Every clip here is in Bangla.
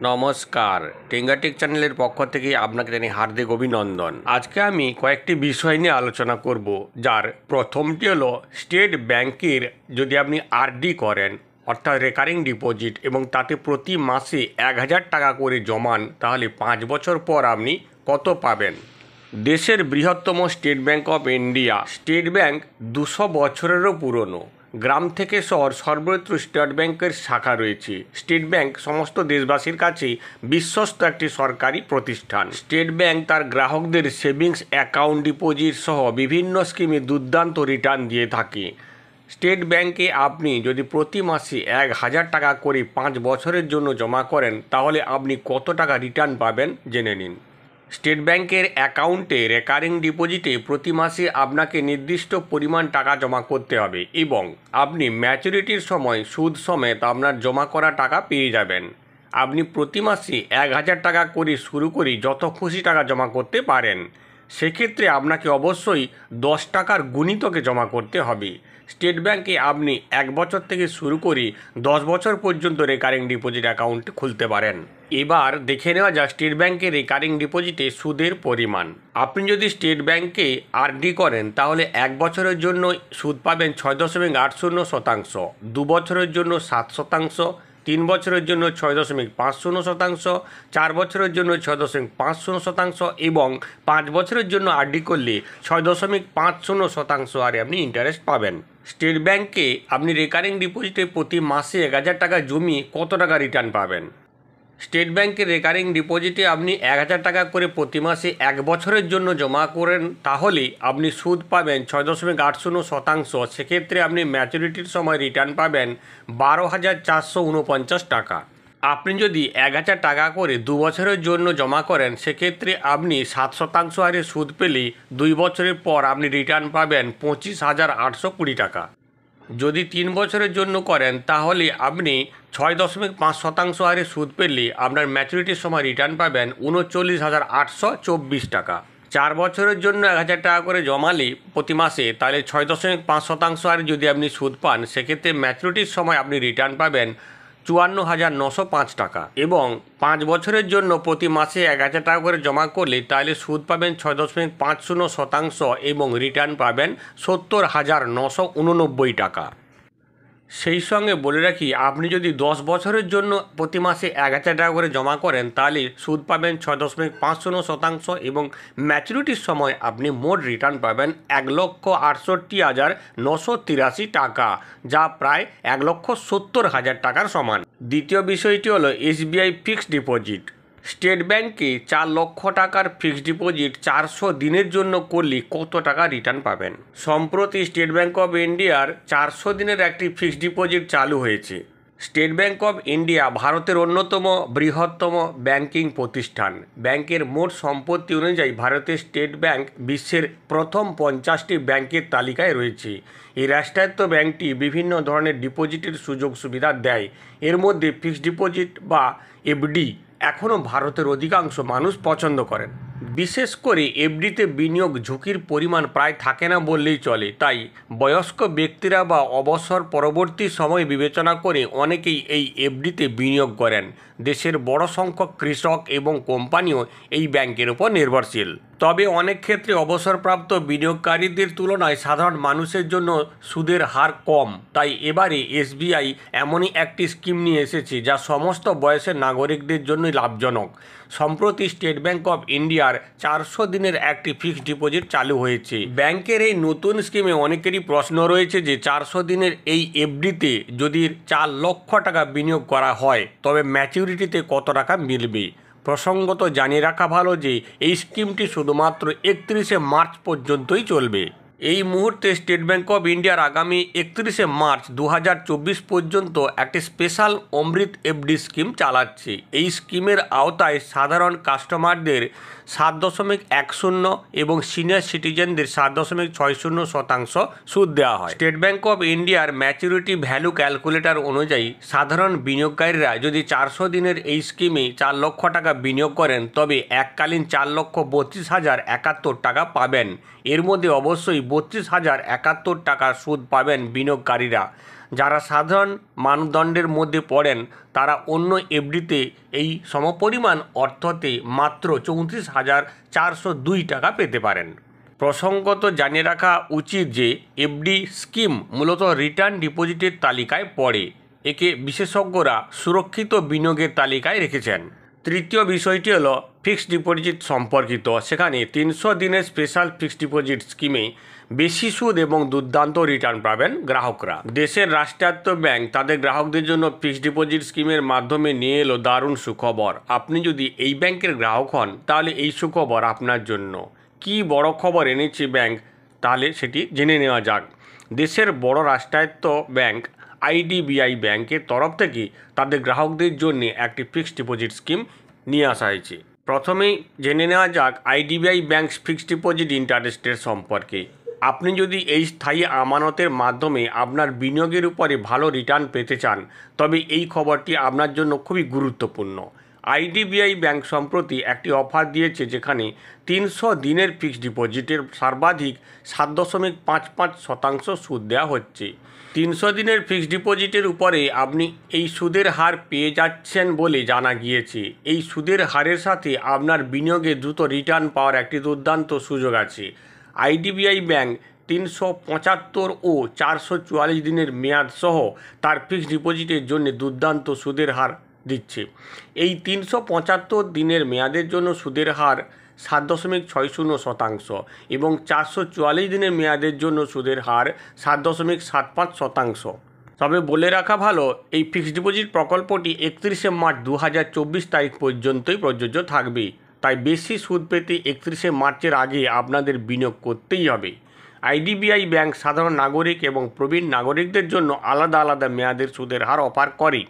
নমস্কার, টেঙ্গাটেক চ্যানেলের পক্ষ থেকে আপনাকে জানাই হার্দিক অভিনন্দন। আজকে আমি কয়েকটি বিষয় নিয়ে আলোচনা করব, যার প্রথমটি হলো স্টেট ব্যাংকের যদি আপনি আরডি করেন অর্থাৎ রেকারিং ডিপোজিট এবং তাতে প্রতি মাসে 1000 টাকা করে জমান, তাহলে 5 বছর পর আপনি কত পাবেন। দেশের বৃহত্তম state bank of India, state bank 200 বছরেরও পুরনো। গ্রাম থেকে শহর সর্বত্র স্টেট ব্যাংকের শাখা রয়েছে। স্টেট ব্যাংক সমস্ত দেশবাসীর কাছে বিশ্বস্ত একটি সরকারি প্রতিষ্ঠান। স্টেট ব্যাংক তার গ্রাহকদের সেভিংস অ্যাকাউন্ট, ডিপোজিট সহ বিভিন্ন স্কিমে দুর্দান্ত রিটার্ন দিয়ে থাকে। স্টেট ব্যাংকে আপনি যদি প্রতি মাসে 1000 টাকা করে 5 বছরের জন্য জমা করেন, তাহলে আপনি কত টাকা রিটার্ন পাবেন জেনে নিন। স্টেট ব্যাংকের অ্যাকাউন্টে রেকারিং ডিপোজিটে প্রতি মাসে আপনাকে নির্দিষ্ট পরিমাণ টাকা জমা করতে হবে এবং আপনি ম্যাচুরিটির সময় সুদ সমেত আপনার জমা করা টাকা পেয়ে যাবেন। আপনি প্রতি মাসে 1000 টাকা করে শুরু করে যত খুশি টাকা জমা করতে পারেন। সেক্ষেত্রে আপনাকে অবশ্যই 10 টাকার গুণিতকে জমা করতে হবে। স্টেট ব্যাংকে আপনি 1 বছর থেকে শুরু করে 10 বছর পর্যন্ত রেকারিং ডিপোজিট অ্যাকাউন্ট খুলতে পারেন। এবার দেখে নেওয়া যাক স্টেট ব্যাংকের রেকারিং ডিপোজিটে সুদের পরিমাণ। আপনি যদি স্টেট ব্যাংকে আরডি করেন, তাহলে 1 বছরের জন্য সুদ পাবেন 6.80%, 2 বছরের জন্য 7%, 3 বছরের জন্য 6.50%, 4 বছরের জন্য 6.50% এবং 5 বছরের জন্য আরডি করলে 6.50% হারে আপনি ইন্টারেস্ট পাবেন। স্টেট ব্যাংকে আপনি রেকারিং ডিপোজিটে প্রতি মাসে 1000 টাকা জমিয়ে কত টাকা রিটার্ন পাবেন। স্টেট ব্যাংকের রেকারিং ডিপোজিটে আপনি 1000 টাকা করে প্রতি মাসে 1 বছরের জন্য জমা করেন, তাহলে আপনি সুদ পাবেন 6.80%। সেক্ষেত্রে আপনি ম্যাচুরিটির সময় রিটার্ন পাবেন 12,449 টাকা। আপনি যদি 1000 টাকা করে 2 বছরের জন্য জমা করেন, সেক্ষেত্রে আপনি 7% হারে সুদ পেলে 2 বছরের পর আপনি রিটার্ন পাবেন 25,820 টাকা। যদি 3 বছরের জন্য করেন, তাহলে আপনি 6.5% হারে সুদ পেলে আপনার ম্যাচুরিটির সময় রিটার্ন পাবেন 39,824 টাকা। 4 বছরের জন্য 1000 টাকা করে জমালে প্রতি মাসে, তাহলে 6.5% হারে যদি আপনি সুদ পান, সেক্ষেত্রে ম্যাচুরিটির সময় আপনি রিটার্ন পাবেন 54,905 টাকা। এবং 5 বছরের জন্য প্রতি মাসে 1000 টাকা করে জমা করলে তাহলে সুদ পাবেন 6.50% এবং রিটার্ন পাবেন 70,989 টাকা। সেই সঙ্গে বলে রাখি, আপনি যদি 10 বছরের জন্য প্রতি মাসে 1000 টাকা করে জমা করেন, তাহলে সুদ পাবেন 6.50% এবং ম্যাচুরিটির সময় আপনি মোট রিটার্ন পাবেন 1,68,983 টাকা, যা প্রায় 1,70,000 টাকার সমান। দ্বিতীয় বিষয়টি হলো এসবিআই ফিক্সড ডিপোজিট। স্টেট ব্যাংকে 4 লক্ষ টাকার ফিক্সড ডিপোজিট 400 দিনের জন্য করলে কত টাকা রিটার্ন পাবেন। সম্প্রতি স্টেট ব্যাংক অফ ইন্ডিয়ার 400 দিনের একটি ফিক্সড ডিপোজিট চালু হয়েছে। স্টেট ব্যাংক অফ ইন্ডিয়া ভারতের অন্যতম বৃহত্তম ব্যাংকিং প্রতিষ্ঠান। ব্যাংকের মোট সম্পত্তি অনুযায়ী ভারতের স্টেট ব্যাংক বিশ্বের প্রথম 50টি ব্যাংকের তালিকায় রয়েছে। এই রাষ্ট্রায়ত্ত ব্যাংকটি বিভিন্ন ধরনের ডিপোজিটের সুযোগ সুবিধা দেয়। এর মধ্যে ফিক্সড ডিপোজিট বা এফডি এখনও ভারতের অধিকাংশ মানুষ পছন্দ করেন। বিশেষ করে এফডিতে বিনিয়োগ ঝুঁকির পরিমাণ প্রায় থাকে না বললেই চলে। তাই বয়স্ক ব্যক্তিরা বা অবসর পরবর্তী সময় বিবেচনা করে অনেকেই এই এফডিতে বিনিয়োগ করেন। দেশের বড় সংখ্যক কৃষক এবং কোম্পানিও এই ব্যাংকের উপর নির্ভরশীল। তবে অনেক ক্ষেত্রে অবসরপ্রাপ্ত বিনিয়োগকারীদের তুলনায় সাধারণ মানুষের জন্য সুদের হার কম। তাই এবারে এসবিআই এমনই একটি স্কিম নিয়ে এসেছে যা সমস্ত বয়সের নাগরিকদের জন্য লাভজনক। সম্প্রতি স্টেট ব্যাংক অফ ইন্ডিয়ার 400 দিনের একটি ফিক্সড ডিপোজিট চালু হয়েছে। ব্যাংকের এই নতুন স্কিমে অনেকেরই প্রশ্ন রয়েছে যে 400 দিনের এই এফডিতে যদি 4 লক্ষ টাকা বিনিয়োগ করা হয়, তবে ম্যাচুরিটিতে কত টাকা মিলবে। প্রসঙ্গত জানিয়ে রাখা ভালো যে এই স্কিমটি শুধুমাত্র 31শে মার্চ পর্যন্তই চলবে। এই মুহূর্তে স্টেট ব্যাংক অফ ইন্ডিয়ার আগামী 31শে মার্চ 2024 পর্যন্ত একটি স্পেশাল অমৃত এফডি স্কিম চালাচ্ছে। এই স্কিমের আওতায় সাধারণ কাস্টমারদের 7.10 এবং সিনিয়র সিটিজেনদের 7.60% সুদ দেওয়া হয়। স্টেট ব্যাংক অফ ইন্ডিয়ার ম্যাচুরিটি ভ্যালু ক্যালকুলেটর অনুযায়ী সাধারণ বিনিয়োগকারীরা যদি 400 দিনের এই স্কিমে 4 লক্ষ টাকা বিনিয়োগ করেন, তবে এককালীন 4,32,071 টাকা পাবেন। এর মধ্যে অবশ্যই 32,071 টাকা সুদ পাবেন বিনিয়োগকারীরা, যারা সাধারণ মানদণ্ডের মধ্যে পড়েন তারা অন্য এফডিতে এই সমপরিমাণ অর্থতে মাত্র 34,402 টাকা পেতে পারেন। প্রসঙ্গত জানিয়ে রাখা উচিত যে এফডি স্কিম মূলত রিটার্ন ডিপোজিটের তালিকায় পড়ে। একে বিশেষজ্ঞরা সুরক্ষিত বিনিয়োগের তালিকায় রেখেছেন। তৃতীয় বিষয়টি হলো ফিক্সড ডিপোজিট সম্পর্কিত। সেখানে 300 দিনের স্পেশাল ফিক্সড ডিপোজিট স্কিমে বেশি সুদ এবং দুর্দান্ত রিটার্ন পাবেন গ্রাহকরা। দেশের রাষ্ট্রায়ত্ত ব্যাংক তাদের গ্রাহকদের জন্য ফিক্সড ডিপোজিট স্কিমের মাধ্যমে নিয়ে এলো দারুণ সুখবর। আপনি যদি এই ব্যাংকের গ্রাহক হন তাহলে এই সুখবর আপনার জন্য। কি বড় খবর এনেছে ব্যাংক, তাহলে সেটি জেনে নেওয়া যাক। দেশের বড় রাষ্ট্রায়ত্ত ব্যাংক আইডিবিআই ব্যাংকের তরফ থেকে তাদের গ্রাহকদের জন্য একটি ফিক্সড ডিপোজিট স্কিম নিয়ে আসা হয়েছে। প্রথমেই জেনে নেওয়া যাক আইডিবিআই ব্যাংক ফিক্সড ডিপোজিট ইন্টারেস্টের সম্পর্কে। আপনি যদি এই স্থায়ী আমানতের মাধ্যমে আপনার বিনিয়োগের উপরে ভালো রিটার্ন পেতে চান তবে এই খবরটি আপনার জন্য খুবই গুরুত্বপূর্ণ। আইডিবিআই ব্যাংক সম্প্রতি একটি অফার দিয়েছে যেখানে 300 দিনের ফিক্সড ডিপোজিটের সর্বাধিক 7.55% সুদ দেওয়া হচ্ছে। 300 দিনের ফিক্সড ডিপোজিটের উপরে আপনি এই সুদের হার পেয়ে যাচ্ছেন বলে জানা গিয়েছে। এই সুদের হারের সাথে আপনার বিনিয়োগে দ্রুত রিটার্ন পাওয়ার একটি দুর্দান্ত সুযোগ আছে। আইডিবিআই ব্যাংক 375 ও 444 দিনের মেয়াদ সহ তার ফিক্সড ডিপোজিটের জন্য দুর্দান্ত সুদের হার দিচ্ছে। এই 375 দিনের মেয়াদের জন্য সুদের হার 7.60% এবং 444 দিনের মেয়াদের জন্য সুদের হার 7.75%। তবে বলে রাখা ভালো, এই ফিক্সড ডিপোজিট প্রকল্পটি 31শে মার্চ 2024 তারিখ পর্যন্তই প্রযোজ্য থাকবে। তাই বেশি সুদ পেতে 31শে মার্চের আগে আপনাদের বিনিয়োগ করতেই হবে। আইডিবিআই ব্যাংক সাধারণ নাগরিক এবং প্রবীণ নাগরিকদের জন্য আলাদা আলাদা মেয়াদের সুদের হার অফার করে।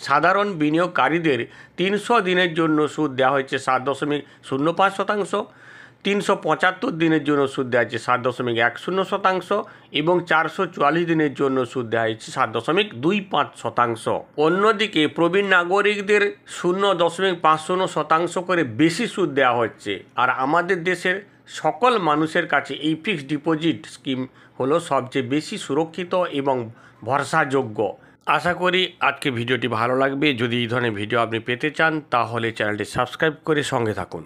সাধারণ বিনিয়োগকারীদের 300 দিনের জন্য সুদ দেওয়া হয়েছে 7.05%, 375 দিনের জন্য সুদ দেওয়া হয়েছে 7.10% এবং 444 দিনের জন্য সুদ দেওয়া হয়েছে 7.25%। অন্যদিকে প্রবীণ নাগরিকদের 0.50% করে বেশি সুদ দেওয়া হচ্ছে। আর আমাদের দেশের সকল মানুষের কাছে এই ফিক্সড ডিপোজিট স্কিম হলো সবচেয়ে বেশি সুরক্ষিত এবং ভরসাযোগ্য। আশা করি আজকে ভিডিওটি ভালো লাগবে। যদি এই ধরনের ভিডিও আপনি পেতে চান তাহলে চ্যানেলটি সাবস্ক্রাইব করে সঙ্গে থাকুন।